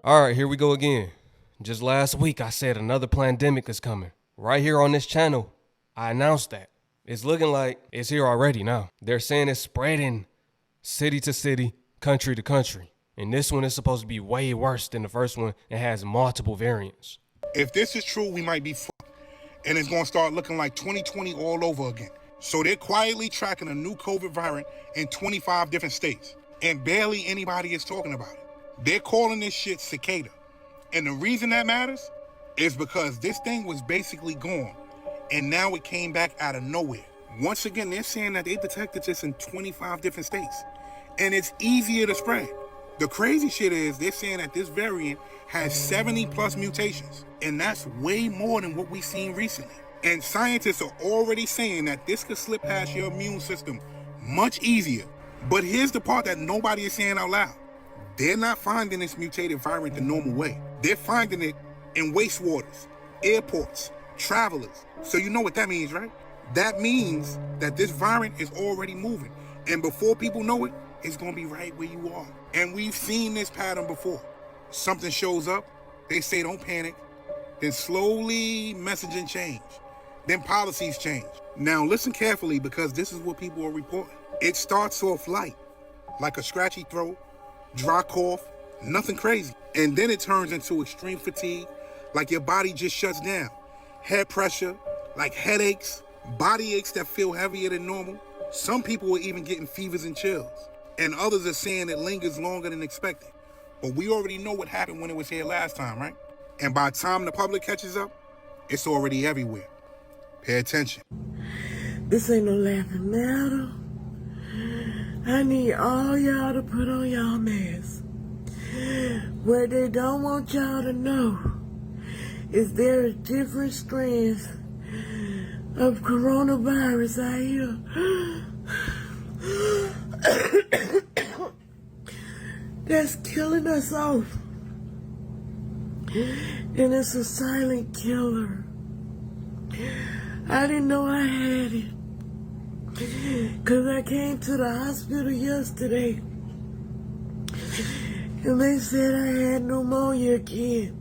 All right, here we go again. Just last week, I said another pandemic is coming. Right here on this channel, I announced that. It's looking like it's here already now. They're saying it's spreading city to city, country to country. And this one is supposed to be way worse than the first one and has multiple variants. If this is true, we might be fucked. And it's going to start looking like 2020 all over again. So they're quietly tracking a new COVID variant in 25 different states. And barely anybody is talking about it. They're calling this shit Cicada. And the reason that matters is because this thing was basically gone. And now it came back out of nowhere. Once again, they're saying that they detected this in 25 different states. And it's easier to spread. The crazy shit is they're saying that this variant has 70 plus mutations. And that's way more than what we've seen recently. And scientists are already saying that this could slip past your immune system much easier. But here's the part that nobody is saying out loud. They're not finding this mutated variant the normal way. They're finding it in wastewaters, airports, travelers. So you know what that means, right? That means that this variant is already moving. And before people know it, it's going to be right where you are. And we've seen this pattern before. Something shows up, they say don't panic. Then slowly messaging change. Then policies change. Now listen carefully because this is what people are reporting. It starts off light, like a scratchy throat, dry cough, nothing crazy. And then it turns into extreme fatigue, like your body just shuts down. Head pressure, like headaches, body aches that feel heavier than normal. Some people are even getting fevers and chills. And others are saying it lingers longer than expected. But we already know what happened when it was here last time, right? And by the time the public catches up, it's already everywhere. Pay attention. This ain't no laughing matter. I need all y'all to put on y'all masks. What they don't want y'all to know is there are different strands of coronavirus out here that's killing us off. And it's a silent killer. I didn't know I had it. Because I came to the hospital yesterday. And they said I had pneumonia again.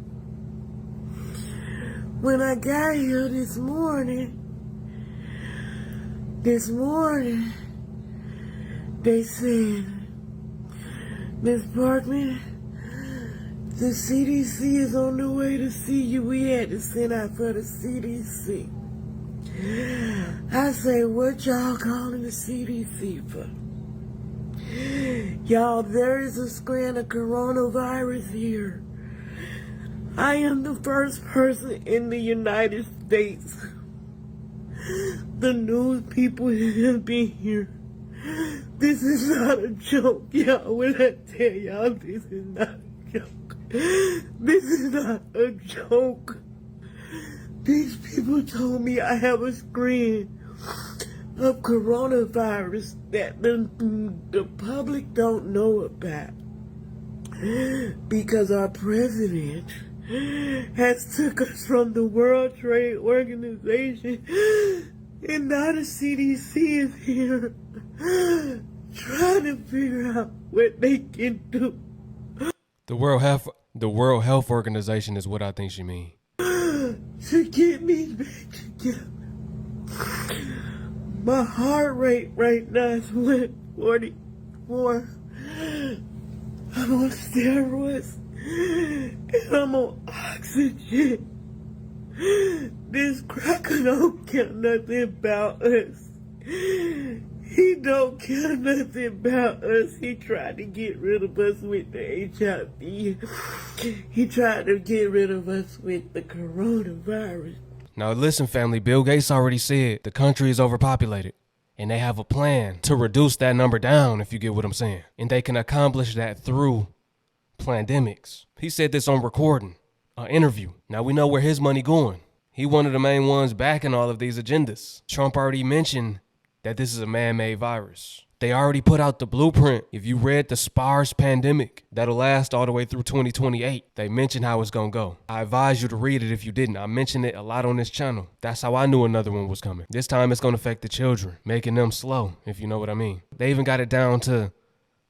When I got here this morning, they said, Miss Parkman, the CDC is on the way to see you. We had to send out for the CDC. I say, what y'all calling the CDC for? Y'all, there is a strand of coronavirus here. I am the first person in the United States. The news people have been here. This is not a joke, y'all. When I tell y'all this is not a joke. This is not a joke. These people told me I have a strand of coronavirus that the public don't know about. Because our president has took us from the World Trade Organization and now the CDC is here trying to figure out what they can do. The World Health Organization is what I think she means. To get me back together. My heart rate right now is 144. I'm on steroids and I'm on oxygen. This cracker don't care nothing about us. He don't care nothing about us. He tried to get rid of us with the HIV. He tried to get rid of us with the coronavirus. Now listen, family, Bill Gates already said the country is overpopulated. And they have a plan to reduce that number down, if you get what I'm saying. And they can accomplish that through pandemics. He said this on recording, an interview. Now we know where his money going. He one of the main ones backing all of these agendas. Trump already mentioned that this is a man-made virus. They already put out the blueprint. If you read the SPARS pandemic, that'll last all the way through 2028. They mention how it's gonna go. I advise you to read it if you didn't. I mentioned it a lot on this channel. That's how I knew another one was coming. This time it's gonna affect the children, making them slow, if you know what I mean. They even got it down to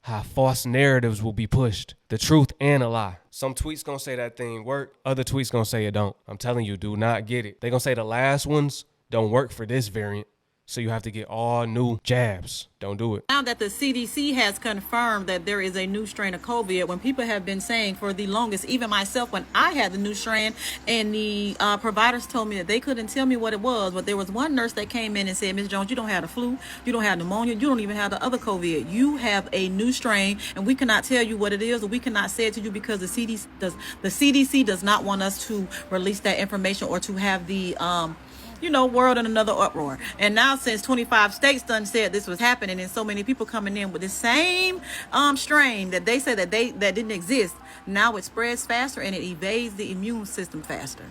how false narratives will be pushed, the truth and a lie. Some tweets gonna say that thing work, other tweets gonna say it don't. I'm telling you, do not get it. They gonna say the last ones don't work for this variant, so you have to get all new jabs. Don't do it. Now that the CDC has confirmed that there is a new strain of COVID, when people have been saying for the longest, even myself, when I had the new strain, and the providers told me that they couldn't tell me what it was, but there was one nurse that came in and said, Ms. Jones, you don't have the flu, you don't have pneumonia, you don't even have the other COVID. You have a new strain, and we cannot tell you what it is, or we cannot say it to you because the CDC does not want us to release that information or to have the world in another uproar. And now, since 25 states done said this was happening, and so many people coming in with the same strain that they said that didn't exist, now it spreads faster and it evades the immune system faster.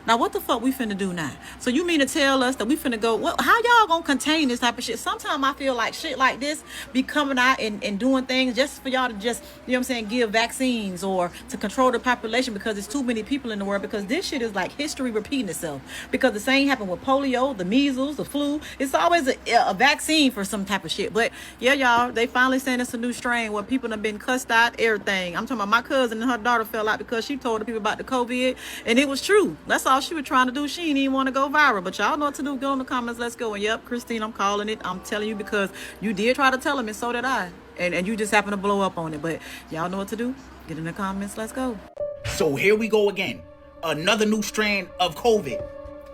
Now, what the fuck we finna do now? So you mean to tell us that we finna go, well, how y'all gonna contain this type of shit? Sometimes I feel like shit like this be coming out and doing things just for y'all to just, give vaccines or to control the population because there's too many people in the world, because this shit is like history repeating itself. Because the same happened with polio, the measles, the flu. It's always a vaccine for some type of shit. But yeah, y'all, they finally saying it's a new strain where people have been cussed out, everything. I'm talking about my cousin and her daughter fell out because she told the people about the COVID, and it was true. That's all she was trying to do. She didn't even want to go viral. But y'all know what to do. Go in the comments. Let's go. And yep, Christine, I'm calling it. I'm telling you because you did try to tell him, and so did I. And you just happened to blow up on it. But y'all know what to do. Get in the comments. Let's go. So here we go again. Another new strand of COVID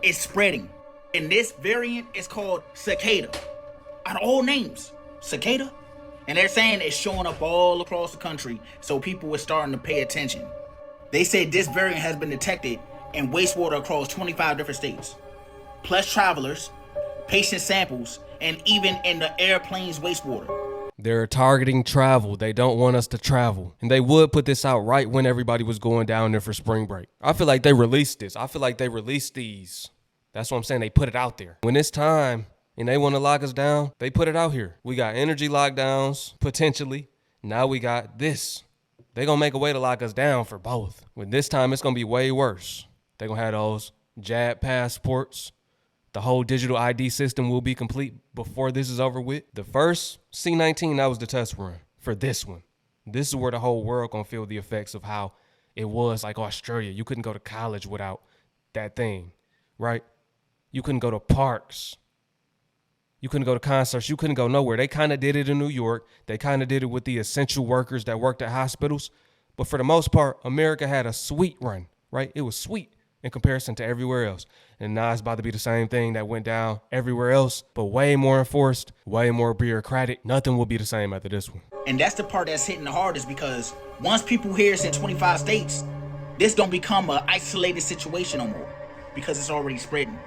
is spreading. And this variant is called Cicada. Out of all names, Cicada. And they're saying it's showing up all across the country. So people are starting to pay attention. They said this variant has been detected in wastewater across 25 different states, plus travelers, patient samples, and even in the airplane's wastewater. They're targeting travel. They don't want us to travel. And they would put this out right when everybody was going down there for spring break. I feel like they released this. I feel like they released these. That's what I'm saying. They put it out there. When it's time and they want to lock us down, they put it out here. We got energy lockdowns, potentially. Now we got this. They're going to make a way to lock us down for both. When this time, it's going to be way worse. They're going to have those jab passports. The whole digital ID system will be complete before this is over with. The first C-19, that was the test run for this one. This is where the whole world going to feel the effects of how it was like Australia. You couldn't go to college without that thing, right? You couldn't go to parks. You couldn't go to concerts. You couldn't go nowhere. They kind of did it in New York. They kind of did it with the essential workers that worked at hospitals. But for the most part, America had a sweet run, right? It was sweet in comparison to everywhere else. And now it's about to be the same thing that went down everywhere else, but way more enforced, way more bureaucratic. Nothing will be the same after this one. And that's the part that's hitting the hardest, because once people hear it's in 25 states, this don't become an isolated situation no more, because it's already spreading.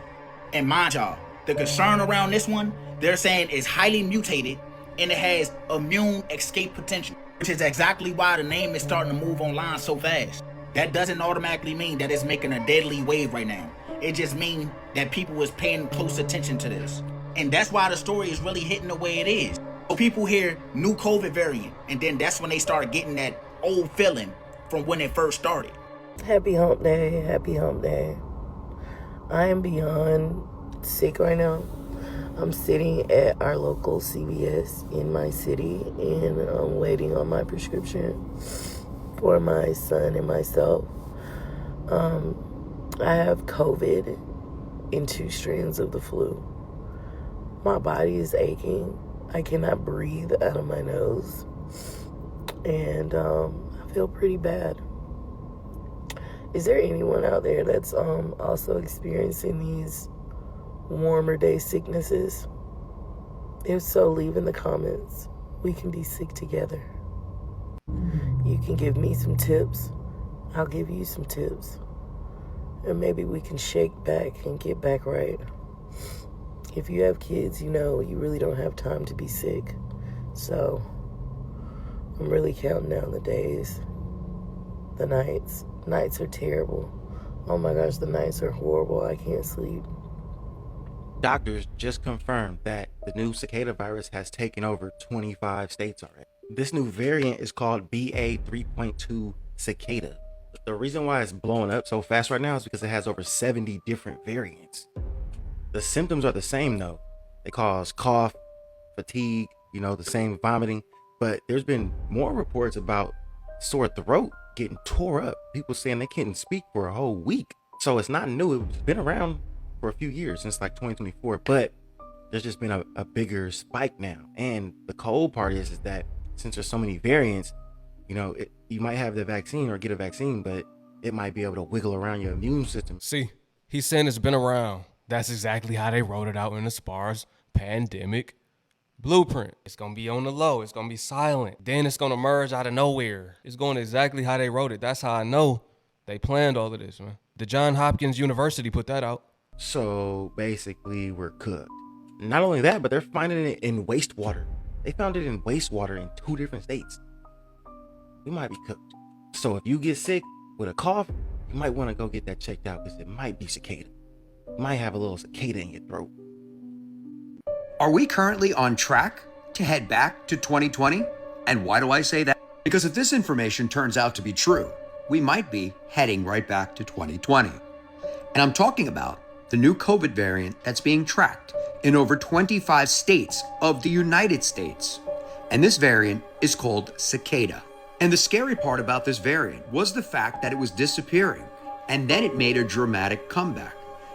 And mind y'all, the concern around this one, they're saying is highly mutated and it has immune escape potential, which is exactly why the name is starting to move online so fast. That doesn't automatically mean that it's making a deadly wave right now. It just means that people is paying close attention to this. And that's why the story is really hitting the way it is. So people hear new COVID variant, and then that's when they start getting that old feeling from when it first started. Happy hump day, happy hump day. I am beyond sick right now. I'm sitting at our local CVS in my city, and I'm waiting on my prescription for my son and myself. I have COVID and 2 strands of the flu. My body is aching. I cannot breathe out of my nose. And I feel pretty bad. Is there anyone out there that's also experiencing these warmer day sicknesses? If so, leave in the comments. We can be sick together. You can give me some tips. I'll give you some tips. And maybe we can shake back and get back right. If you have kids, you know you really don't have time to be sick. So I'm really counting down the days. The nights. Nights are terrible. Oh my gosh, the nights are horrible. I can't sleep. Doctors just confirmed that the new cicada virus has taken over 25 states already. This new variant is called BA 3.2 cicada. The reason why it's blowing up so fast right now is because it has over 70 different variants. The symptoms are the same though. They cause cough, fatigue, the same vomiting. But there's been more reports about sore throat getting tore up. People saying they couldn't speak for a whole week. So it's not new. It's been around for a few years, since like 2024. But there's just been a bigger spike now. And the cold part is that since there's so many variants, you know, you might have the vaccine or get a vaccine, but it might be able to wiggle around your immune system. See, he's saying it's been around. That's exactly how they wrote it out in the SPARS pandemic blueprint. It's gonna be on the low. It's gonna be silent. Then it's gonna merge out of nowhere. It's going exactly how they wrote it. That's how I know they planned all of this, man. The Johns Hopkins University put that out. So basically, we're cooked. Not only that, but they're finding it in wastewater. They found it in wastewater in 2 different states. We might be cooked. So if you get sick with a cough, you might want to go get that checked out because it might be cicada. You might have a little cicada in your throat. Are we currently on track to head back to 2020? And why do I say that? Because if this information turns out to be true, we might be heading right back to 2020. And I'm talking about the new COVID variant that's being tracked in over 25 states of the United States. And this variant is called Cicada. And the scary part about this variant was the fact that it was disappearing, and then it made a dramatic comeback.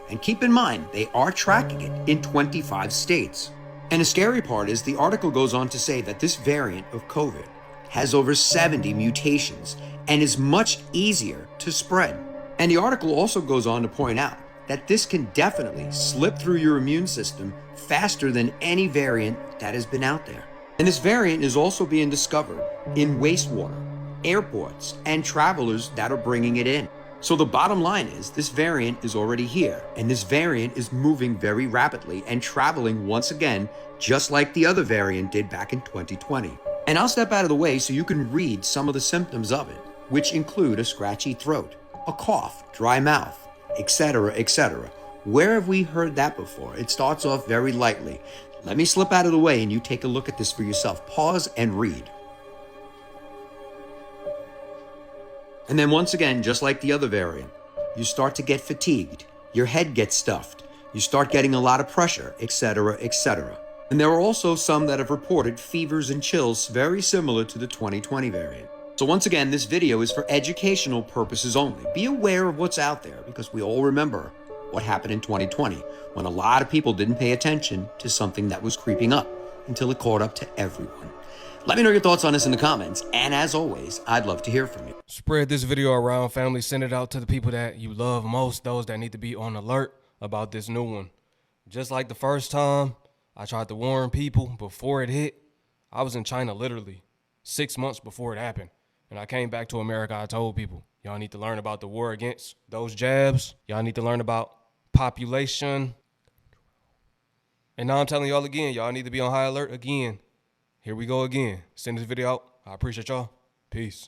And keep in mind, they are tracking it in 25 states. And the scary part is the article goes on to say that this variant of COVID has over 70 mutations and is much easier to spread. And the article also goes on to point out that this can definitely slip through your immune system faster than any variant that has been out there. And this variant is also being discovered in wastewater, airports, and travelers that are bringing it in. So the bottom line is this variant is already here, and this variant is moving very rapidly and traveling once again, just like the other variant did back in 2020. And I'll step out of the way so you can read some of the symptoms of it, which include a scratchy throat, a cough, dry mouth, etc., etc. Where have we heard that before? It starts off very lightly. Let me slip out of the way and you take a look at this for yourself. Pause and read. And then once again, just like the other variant, you start to get fatigued, your head gets stuffed, you start getting a lot of pressure, etc., etc. And there are also some that have reported fevers and chills very similar to the 2020 variant. So once again, this video is for educational purposes only. Be aware of what's out there because we all remember what happened in 2020 when a lot of people didn't pay attention to something that was creeping up until it caught up to everyone. Let me know your thoughts on this in the comments, and as always, I'd love to hear from you. Spread this video around, family. Send it out to the people that you love most, those that need to be on alert about this new one. Just like the first time I tried to warn people before it hit, I was in China literally 6 months before it happened. And I came back to America, I told people, y'all need to learn about the war against those jabs. Y'all need to learn about population. And now I'm telling y'all again, y'all need to be on high alert again. Here we go again. Send this video out. I appreciate y'all. Peace.